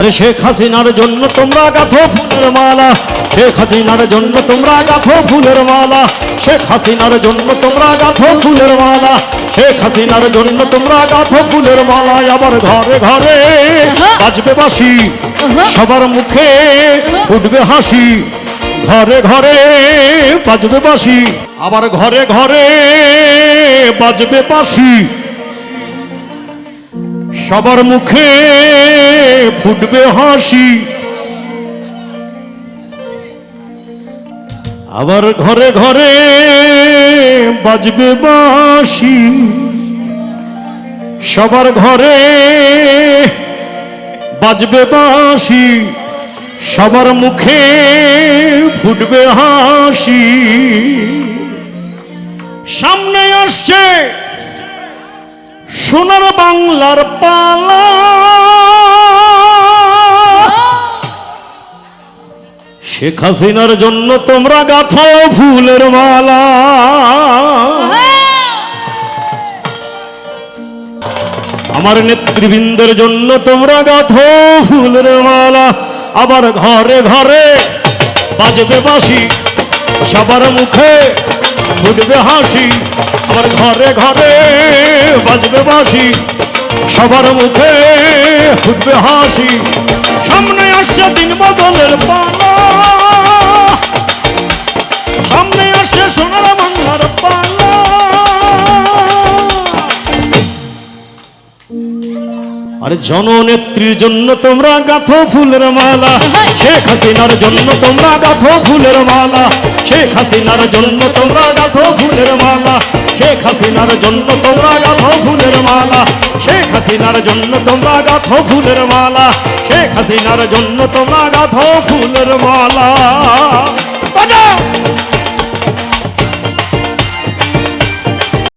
আরে শেখ হাসিনার জন্য তোমরা গাঁথো ফুলের মালা, শেখ হাসিনার জন্য তোমরা গাঁথো ফুলের মালা, শেখ হাসিনার জন্য তোমরা গাঁথো ফুলের মালা, শেখ হাসিনার জন্য তোমরা গাঁথো ফুলের মালা। আবার ঘরে ঘরে বাজবে বাঁশি, সবার মুখে ফুটবে হাসি, ঘরে ঘরে বাজবে বাঁশি, আবার ঘরে ঘরে বাজবে বাঁশি, সবার মুখে ফুটবে হাসি। আবার ঘরে ঘরে বাজবে বাঁশি, সবার ঘরে বাজবে বাঁশি, সবার মুখে ফুটবে হাসি। সামনে আসছে সোনার বাংলার পালা, শেখ হাসিনার জন্য তোমরা গাঁথো ফুলের মালা। আমার নেতৃবৃন্দের জন্য তোমরা গাঁথো ফুলের মালা। আবার ঘরে ঘরে বাজবে বাঁশি, সবার মুখে ফুটবে হাসি, আবার ঘরে ঘরে বাজবে বাঁশি, সবার মুখে ফুটবে হাসি। সামনে আসছে দিন বদলের পালা, সামনে আসছে সোনার বাংলার পালা। আরে জননেত্রীর জন্য তোমরা গাঁথো ফুলের মালা, শেখ হাসিনার জন্য তোমরা গাঁথো ফুলের মালা, শেখ হাসিনার জন্য তোমরা গাঁথো ফুলের মালা, শেখ হাসিনার জন্য তোমরা গাঁথো ফুলের মালা, শেখ হাসিনার জন্য তোমরা গাঁথো ফুলের মালা, শেখ হাসিনার জন্য তোমরা গাঁথো ফুলের মালা।